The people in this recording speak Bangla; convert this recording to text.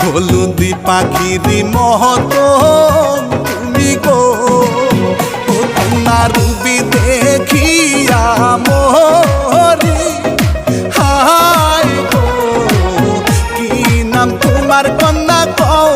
হলুদি পাখিরি মহতো তুমি গো, তোমার রূপি দেখিয়া মোহরি। হায় গো কি নাম তোমার কন্যা কও